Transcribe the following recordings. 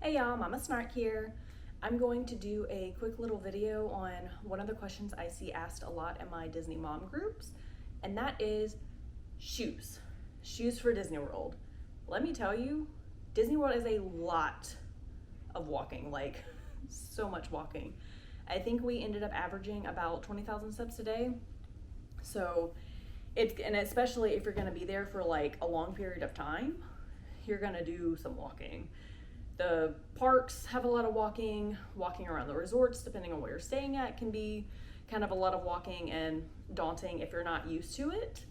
Hey y'all, Mama Snark here. I'm going to do a quick little video on one of the questions I see asked a lot in my Disney mom groups, and that is shoes. Shoes for Disney World. Let me tell you, Disney World is a lot of walking, like so much walking. I think we ended up averaging about 20,000 steps a day. So and especially if you're gonna be there for like a long period of time, you're gonna do some walking. The parks have a lot of walking around the resorts, depending on where you're staying at, can be kind of a lot of walking and daunting if you're not used to it.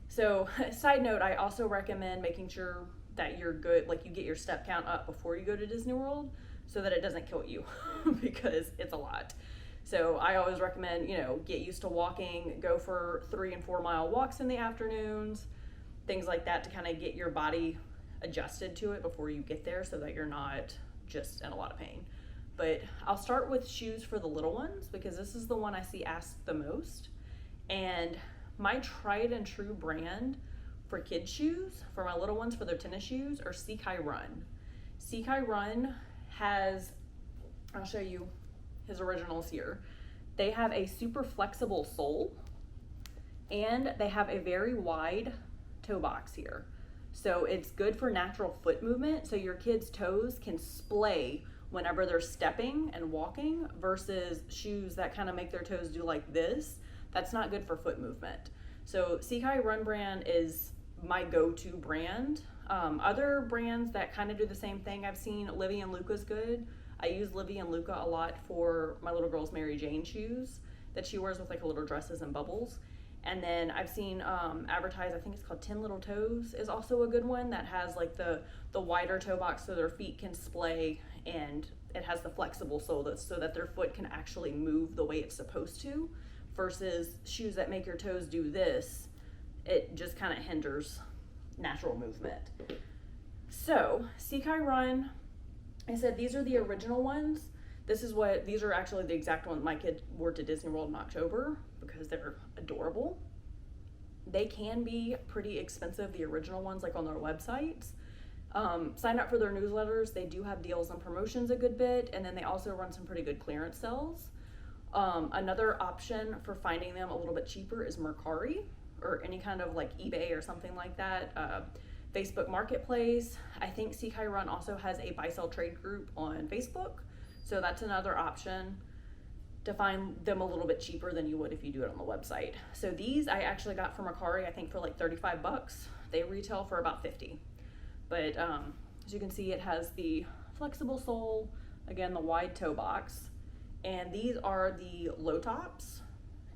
So, side note, I also recommend making sure that you're good, like you get your step count up before you go to Disney World so that it doesn't kill you because it's a lot. So I always recommend, get used to walking, go for 3 and 4 mile walks in the afternoons, things like that to kind of get your body adjusted to it before you get there so that you're not just in a lot of pain. But I'll start with shoes for the little ones because this is the one I see asked the most. And my tried and true brand for kids shoes, for my little ones for their tennis shoes, are Sekai Run. Sekai Run has, I'll show you his originals here. They have a super flexible sole and they have a very wide toe box here. So it's good for natural foot movement, so your kids' toes can splay whenever they're stepping and walking versus shoes that kind of make their toes do like this. That's not good for foot movement. So Sekai Run brand is my go-to brand. Other brands that kind of do the same thing, I've seen Livy and Luca's good. I use Livy and Luca a lot for my little girl's Mary Jane shoes that she wears with like little dresses and bubbles. And then I've seen advertised, I think it's called 10 Little Toes is also a good one that has like the wider toe box so their feet can splay, and it has the flexible sole so that their foot can actually move the way it's supposed to, versus shoes that make your toes do this. It just kind of hinders natural movement. So Sekai Run, I said these are the original ones. These are actually the exact ones my kid wore to Disney World in October because they're adorable. They can be pretty expensive, the original ones, like on their websites. Sign up for their newsletters. They do have deals and promotions a good bit, and then they also run some pretty good clearance sales. Another option for finding them a little bit cheaper is Mercari or any kind of like eBay or something like that. Facebook Marketplace. I think Sekai Run also has a buy sell trade group on Facebook. So that's another option to find them a little bit cheaper than you would if you do it on the website. So these I actually got from Mercari, I think for like 35 bucks. They retail for about 50. But as you can see, it has the flexible sole, again, the wide toe box. And these are the low tops.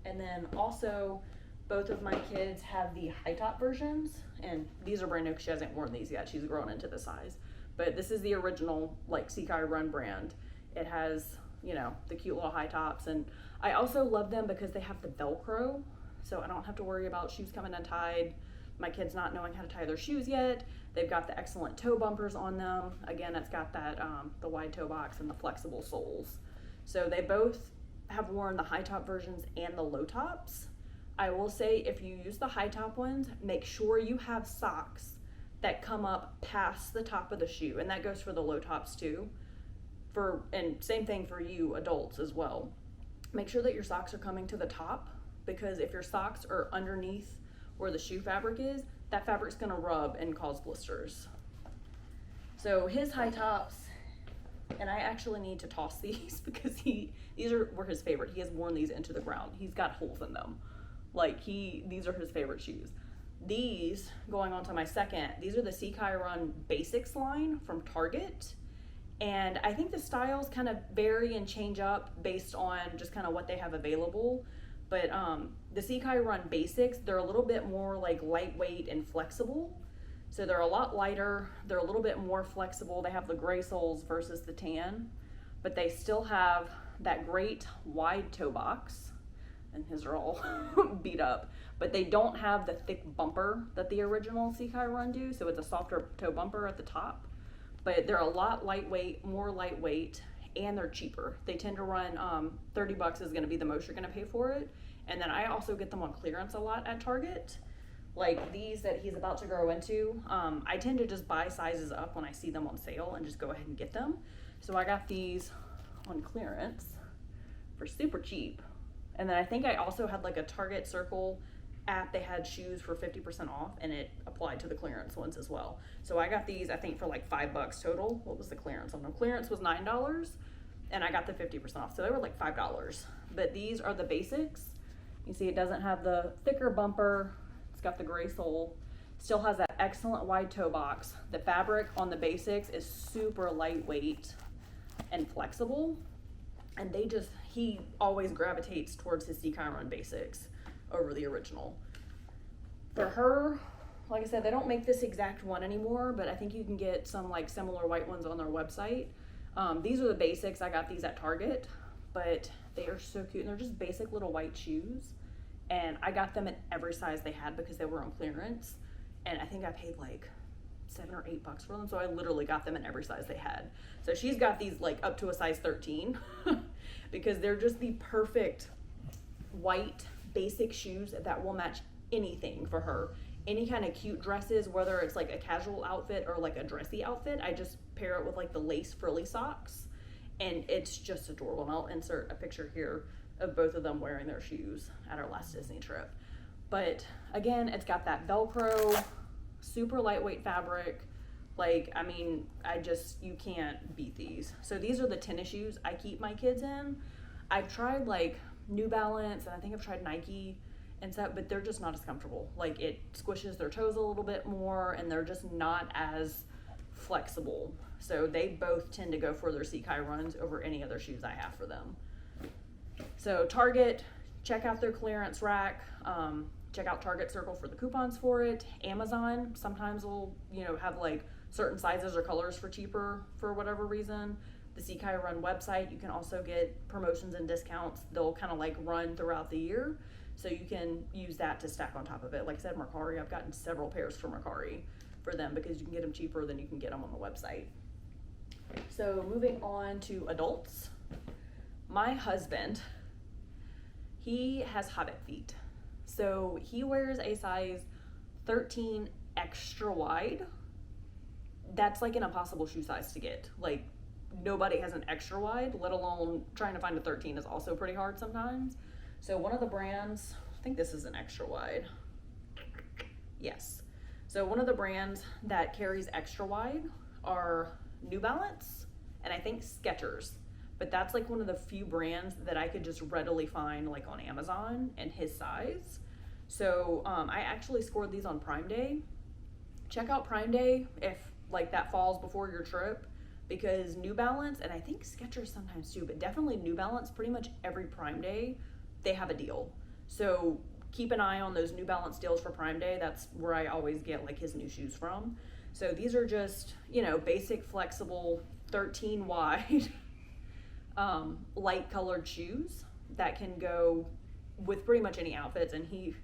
And then also both of my kids have the high top versions. And these are brand new because she hasn't worn these yet. She's grown into the size. But this is the original like Sekai Run brand. It has, the cute little high tops. And I also love them because they have the Velcro. So I don't have to worry about shoes coming untied. My kids not knowing how to tie their shoes yet. They've got the excellent toe bumpers on them. Again, it's got that, the wide toe box and the flexible soles. So they both have worn the high top versions and the low tops. I will say if you use the high top ones, make sure you have socks that come up past the top of the shoe. And that goes for the low tops too. And same thing for you adults as well. Make sure that your socks are coming to the top, because if your socks are underneath where the shoe fabric is, that fabric's gonna rub and cause blisters. So his high tops, and I actually need to toss these because were his favorite. He has worn these into the ground. He's got holes in them. These are his favorite shoes. These, going on to my second, these are the Sekai Run Basics line from Target. And I think the styles kind of vary and change up based on just kind of what they have available. But the Sekai Run Basics, they're a little bit more like lightweight and flexible. So they're a lot lighter. They're a little bit more flexible. They have the gray soles versus the tan, but they still have that great wide toe box. And his are all beat up, but they don't have the thick bumper that the original Sekai Run do. So it's a softer toe bumper at the top. But they're a lot more lightweight, and they're cheaper. They tend to run 30 bucks is gonna be the most you're gonna pay for it. And then I also get them on clearance a lot at Target. like these that he's about to grow into, I tend to just buy sizes up when I see them on sale and just go ahead and get them. So I got these on clearance for super cheap. And then I think I also had like a Target Circle app. They had shoes for 50% off, and it applied to the clearance ones as well. So I got these, I think, for like $5 total. What was the clearance on them? Clearance was $9, and I got the 50% off. So they were like $5. But these are the basics. You see it doesn't have the thicker bumper. It's got the gray sole. Still has that excellent wide toe box. The fabric on the basics is super lightweight and flexible. And he always gravitates towards his Sea Chiron basics over the original. For her, like I said, they don't make this exact one anymore, but I think you can get some like similar white ones on their website. These are the basics. I got these at Target, but they are so cute, and they're just basic little white shoes. And I got them in every size they had because they were on clearance. And I think I paid like $7 or $8 for them. So I literally got them in every size they had. So she's got these like up to a size 13 because they're just the perfect white basic shoes that will match anything for her. Any kind of cute dresses, whether it's like a casual outfit or like a dressy outfit, I just pair it with like the lace frilly socks, and it's just adorable. And I'll insert a picture here of both of them wearing their shoes at our last Disney trip. But again, it's got that Velcro, super lightweight fabric. Like, I mean, you can't beat these. So these are the tennis shoes I keep my kids in. I've tried like New Balance, and I think I've tried Nike and stuff, but they're just not as comfortable. Like, it squishes their toes a little bit more, and they're just not as flexible. So they both tend to go for their Sea Chirons over any other shoes I have for them. So Target, check out their clearance rack. Check out Target Circle for the coupons for it. Amazon sometimes will, have like certain sizes or colors for cheaper for whatever reason. The Sea Chiron website, you can also get promotions and discounts. They'll kind of like run throughout the year, so you can use that to stack on top of it. Like I said, Mercari, I've gotten several pairs from Mercari for them because you can get them cheaper than you can get them on the website. So moving on to adults. My husband, he has hobbit feet. So he wears a size 13 extra wide. That's like an impossible shoe size to get. Like, nobody has an extra wide, let alone trying to find a 13 is also pretty hard sometimes. So one of the brands, I think this is an extra wide. Yes. So one of the brands that carries extra wide are New Balance and I think Skechers. But that's like one of the few brands that I could just readily find like on Amazon in his size. So I actually scored these on Prime Day. Check out Prime Day if like that falls before your trip, because New Balance, and I think Skechers sometimes too, but definitely New Balance, pretty much every Prime Day, they have a deal. So keep an eye on those New Balance deals for Prime Day. That's where I always get like his new shoes from. So these are just, basic, flexible, 13 wide, light colored shoes that can go with pretty much any outfits. And he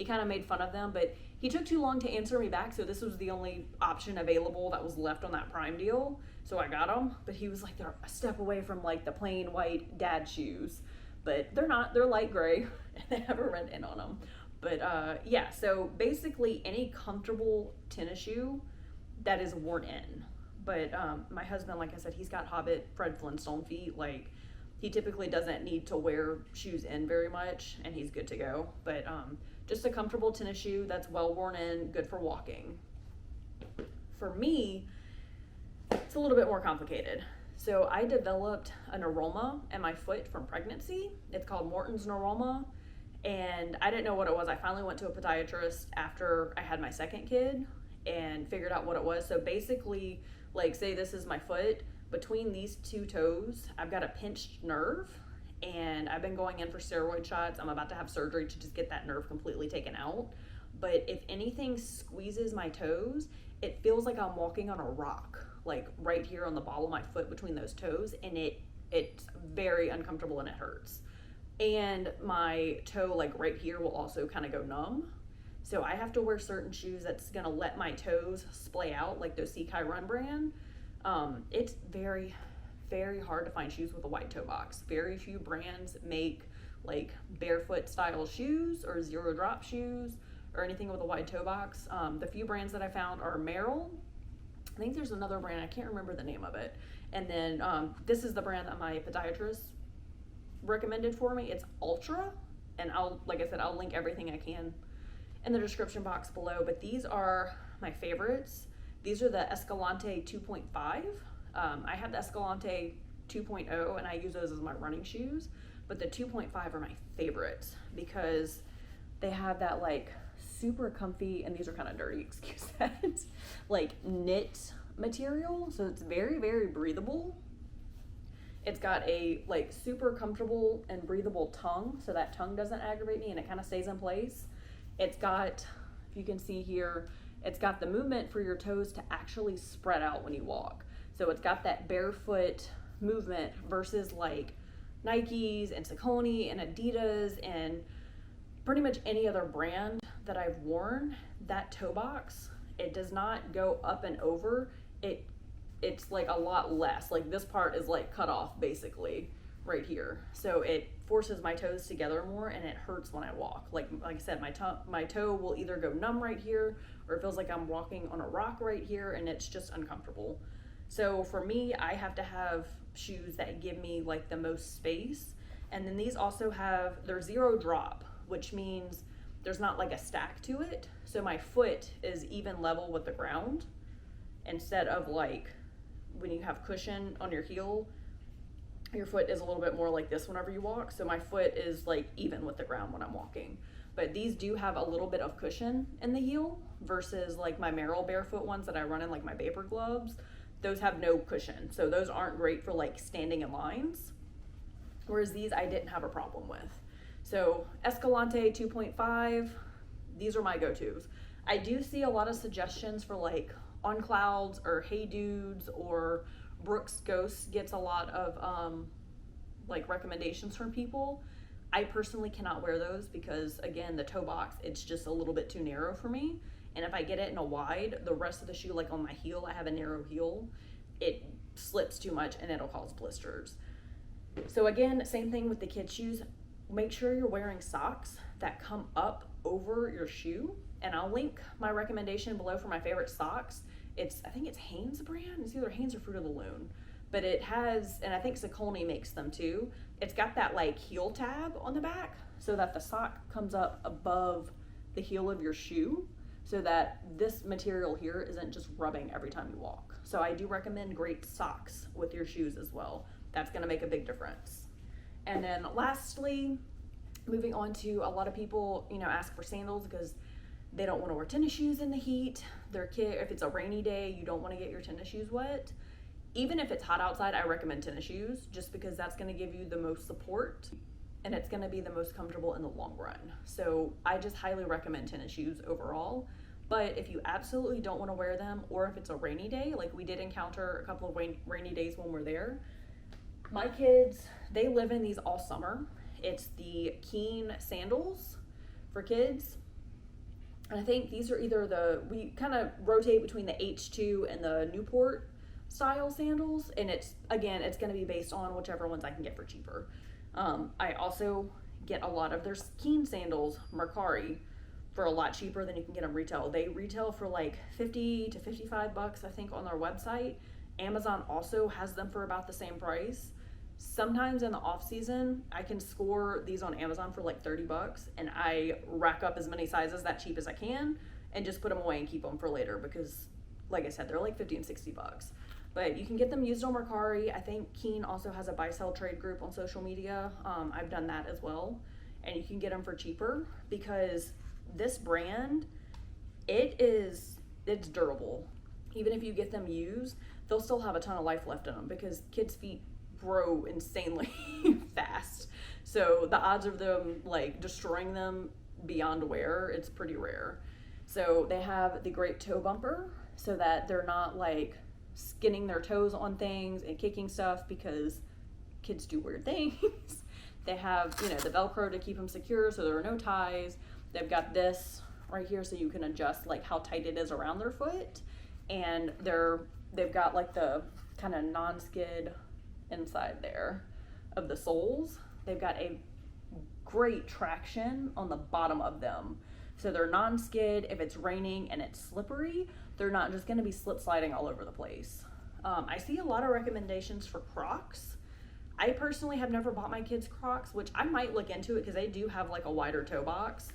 kind of made fun of them, but he took too long to answer me back, so this was the only option available that was left on that Prime deal. So I got them, but he was like, they're a step away from like the plain white dad shoes, but they're not. They're light gray and they have a red N on them. But yeah, so basically any comfortable tennis shoe that is worn in. But my husband, like I said, he's got Hobbit Fred Flintstone feet. Like, he typically doesn't need to wear shoes in very much, and he's good to go. But just a comfortable tennis shoe that's well worn in, good for walking. For me, it's a little bit more complicated. So I developed an aroma in my foot from pregnancy. It's called Morton's Neuroma, and I didn't know what it was. I finally went to a podiatrist after I had my second kid and figured out what it was. So basically, like, say this is my foot, between these two toes, I've got a pinched nerve, and I've been going in for steroid shots. I'm about to have surgery to just get that nerve completely taken out. But if anything squeezes my toes, it feels like I'm walking on a rock, like right here on the ball of my foot between those toes, and it's very uncomfortable and it hurts. And my toe, like right here, will also kind of go numb. So I have to wear certain shoes that's gonna let my toes splay out, like those Sea Chiron brand. It's very, very hard to find shoes with a wide toe box. Very few brands make like barefoot style shoes or zero drop shoes or anything with a wide toe box. The few brands that I found are Merrell. I think there's another brand, I can't remember the name of it. And then this is the brand that my podiatrist recommended for me. It's Altra, and like I said, I'll link everything I can in the description box below. But these are my favorites. These are the Escalante 2.5. I have the Escalante 2.0 and I use those as my running shoes, but the 2.5 are my favorites because they have that like super comfy, and these are kind of dirty, excuse that, like knit material. So it's very, very breathable. It's got a like super comfortable and breathable tongue, so that tongue doesn't aggravate me and it kind of stays in place. It's got, if you can see here, it's got the movement for your toes to actually spread out when you walk. So it's got that barefoot movement versus like Nikes and Saucony and Adidas and pretty much any other brand that I've worn. That toe box, it does not go up and over. It's like a lot less. Like this part is like cut off basically right here. So it forces my toes together more and it hurts when I walk. Like I said, my toe will either go numb right here or it feels like I'm walking on a rock right here, and it's just uncomfortable. So for me, I have to have shoes that give me like the most space. And then these also have, they're zero drop, which means there's not like a stack to it. So my foot is even level with the ground instead of like when you have cushion on your heel, your foot is a little bit more like this whenever you walk. So my foot is like even with the ground when I'm walking. But these do have a little bit of cushion in the heel versus like my Merrell barefoot ones that I run in, like my vapor gloves. Those have no cushion. So those aren't great for like standing in lines. Whereas these I didn't have a problem with. So Escalante 2.5, these are my go-tos. I do see a lot of suggestions for like On Clouds or Hey Dudes, or Brooks Ghost gets a lot of like recommendations from people. I personally cannot wear those because again, the toe box, it's just a little bit too narrow for me. And if I get it in a wide, the rest of the shoe, like on my heel, I have a narrow heel, it slips too much and it'll cause blisters. So again, same thing with the kids' shoes. Make sure you're wearing socks that come up over your shoe. And I'll link my recommendation below for my favorite socks. I think it's Hanes brand. It's either Hanes or Fruit of the Loom. But it has, and I think Saucony makes them too. It's got that like heel tab on the back so that the sock comes up above the heel of your shoe, so that this material here isn't just rubbing every time you walk. So I do recommend great socks with your shoes as well. That's gonna make a big difference. And then lastly, moving on to, a lot of people, ask for sandals because they don't want to wear tennis shoes in the heat. If it's a rainy day, you don't want to get your tennis shoes wet. Even if it's hot outside, I recommend tennis shoes just because that's going to give you the most support and it's going to be the most comfortable in the long run. So I just highly recommend tennis shoes overall. But if you absolutely don't want to wear them, or if it's a rainy day, like we did encounter a couple of rainy days when we're there, my kids, they live in these all summer. It's the Keen sandals for kids. And I think these are either we kind of rotate between the H2 and the Newport style sandals. And it's going to be based on whichever ones I can get for cheaper. I also get a lot of their Keen sandals, Mercari, for a lot cheaper than you can get them retail. They retail for like 50 to 55 bucks, I think, on their website. Amazon also has them for about the same price. Sometimes in the off season, I can score these on Amazon for like 30 bucks and I rack up as many sizes that cheap as I can and just put them away and keep them for later because, like I said, they're like 50 and 60 bucks. But you can get them used on Mercari. I think Keen also has a buy sell trade group on social media. I've done that as well. And you can get them for cheaper because this brand, it's durable. Even if you get them used, they'll still have a ton of life left in them because kids' feet grow insanely fast. So the odds of them like destroying them beyond wear, it's pretty rare. So they have the great toe bumper so that they're not like skinning their toes on things and kicking stuff because kids do weird things. They have, the Velcro to keep them secure so there are no ties. They've got this right here so you can adjust like how tight it is around their foot. And they've got like the kind of non-skid inside there of the soles. They've got a great traction on the bottom of them. So they're non-skid. If it's raining and it's slippery, they're not just going to be slip sliding all over the place. I see a lot of recommendations for Crocs. I personally have never bought my kids Crocs, which I might look into it because they do have like a wider toe box,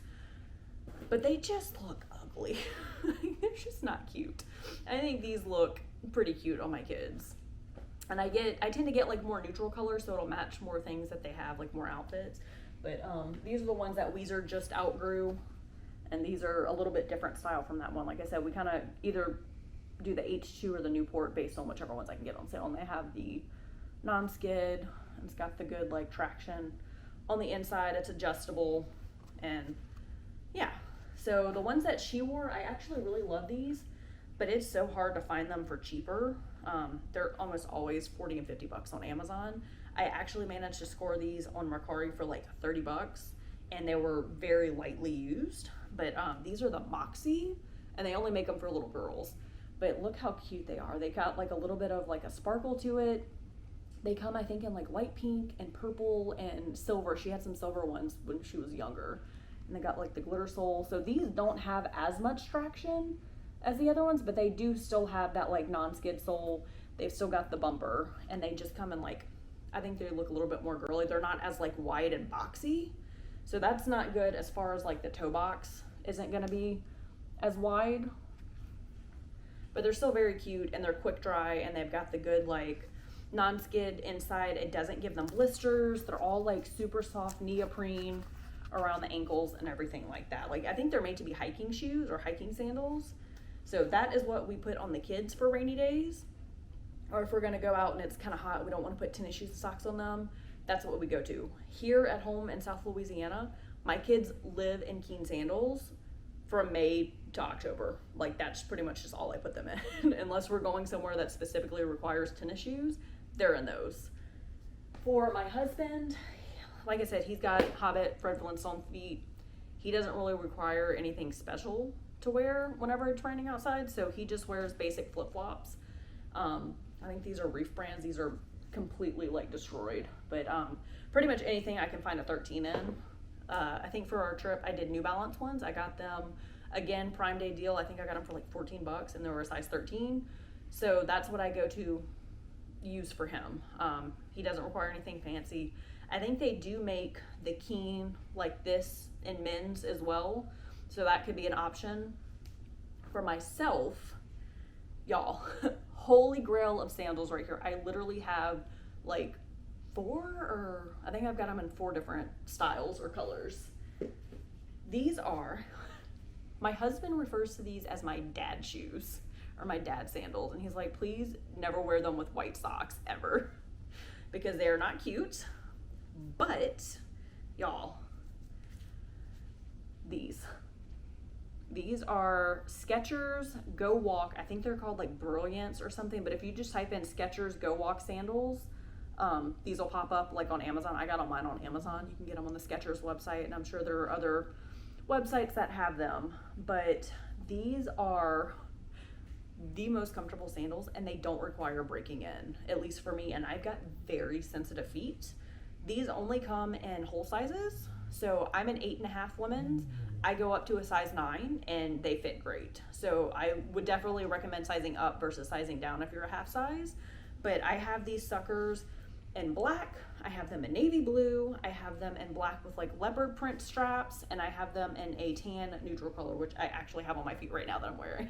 but they just look ugly. They're just not cute. I think these look pretty cute on my kids. And I tend to get like more neutral colors so it'll match more things that they have, like more outfits. But these are the ones that Weezer just outgrew, and these are a little bit different style from that one. Like I said, we kind of either do the H2 or the Newport based on whichever ones I can get on sale. And they have the non-skid, and it's got the good like traction on the inside. It's adjustable, and yeah. So the ones that she wore, I actually really love these, but it's so hard to find them for cheaper. They're almost always 40 and 50 bucks on Amazon. I actually managed to score these on Mercari for like 30 bucks, and they were very lightly used. But these are the Moxie, and they only make them for little girls. But look how cute they are. They got like a little bit of like a sparkle to it. They come, I think, in like light pink and purple and silver. She had some silver ones when she was younger. And they got like the glitter sole. So these don't have as much traction as the other ones, but they do still have that like non-skid sole. They've still got the bumper, and they just come in like, I think they look a little bit more girly. They're not as like wide and boxy. So that's not good as far as like the toe box isn't gonna be as wide. But they're still very cute, and they're quick dry, and they've got the good like non-skid inside. It doesn't give them blisters. They're all like super soft neoprene around the ankles and everything like that. Like I think they're made to be hiking shoes or hiking sandals. So that is what we put on the kids for rainy days. Or if we're gonna go out and it's kind of hot, we don't want to put tennis shoes and socks on them, that's what we go to. Here at home in South Louisiana, my kids live in Keen sandals from May to October. Like that's pretty much just all I put them in. Unless we're going somewhere that specifically requires tennis shoes, they're in those. For my husband, like I said, he's got Hobbit, Fred Flintstone feet. He doesn't really require anything special to wear whenever it's raining outside, so he just wears basic flip-flops. I think these are Reef brands. These are completely like destroyed, but pretty much anything I can find a 13 in. I think for our trip I did New Balance ones. I got them, again, Prime Day deal. I think I got them for like 14 bucks, and they were a size 13. So that's what I go to use for him. He doesn't require anything fancy. I think they do make the Keen like this in men's as well, so that could be an option. For myself, y'all, holy grail of sandals right here. I literally have like 4, or I think I've got them in 4 different styles or colors. These are, my husband refers to these as my dad shoes or my dad sandals, and he's like, please never wear them with white socks ever, because they are not cute. But y'all, these are Skechers Go Walk. I think they're called like Brilliance or something, but if you just type in Skechers Go Walk sandals, these will pop up like on Amazon. I got mine on Amazon. You can get them on the Skechers website, and I'm sure there are other websites that have them, but these are the most comfortable sandals, and they don't require breaking in, at least for me, and I've got very sensitive feet. These only come in whole sizes, so I'm an 8.5 women's. I go up to a size 9, and they fit great. So I would definitely recommend sizing up versus sizing down if you're a half size. But I have these suckers in black, I have them in navy blue, I have them in black with like leopard print straps, and I have them in a tan neutral color, which I actually have on my feet right now that I'm wearing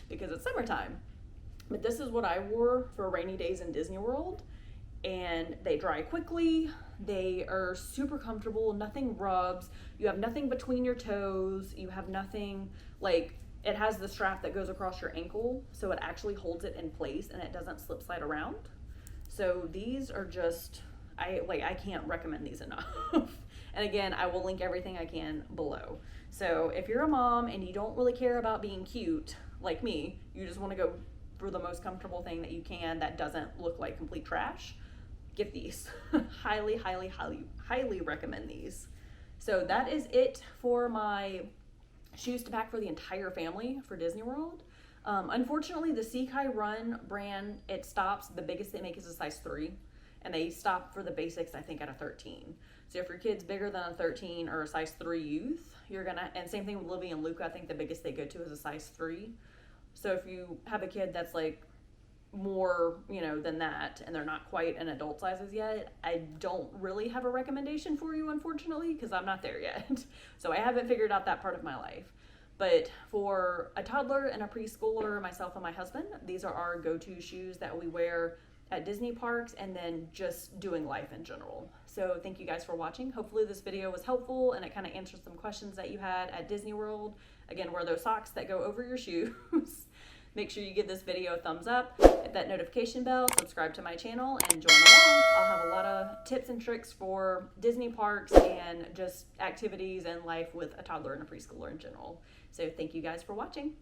because it's summertime. But this is what I wore for rainy days in Disney World, and they dry quickly. They are super comfortable, nothing rubs, you have nothing between your toes, you have nothing, like, it has the strap that goes across your ankle, so it actually holds it in place and it doesn't slip slide around. So these are just, I can't recommend these enough. And again, I will link everything I can below. So if you're a mom and you don't really care about being cute like me, you just want to go for the most comfortable thing that you can that doesn't look like complete trash, get these. highly, highly, highly, highly recommend these. So that is it for my shoes to pack for the entire family for Disney World. Unfortunately, the Seakai Run brand, it stops. The biggest they make is a size 3. and they stop for the basics, I think, at a 13. So if your kid's bigger than a 13 or a size 3 youth, you're gonna, and same thing with Livy and Luca, I think the biggest they go to is a size 3. So if you have a kid that's like more, you know, than that, and they're not quite in adult sizes yet, I don't really have a recommendation for you, unfortunately, because I'm not there yet. So I haven't figured out that part of my life. But for a toddler and a preschooler, myself and my husband, these are our go-to shoes that we wear at Disney parks and then just doing life in general. So thank you guys for watching. Hopefully this video was helpful and it kind of answered some questions that you had at Disney World. Again, wear those socks that go over your shoes. Make sure you give this video a thumbs up, hit that notification bell, subscribe to my channel, and join along. I'll have a lot of tips and tricks for Disney parks and just activities and life with a toddler and a preschooler in general. So thank you guys for watching.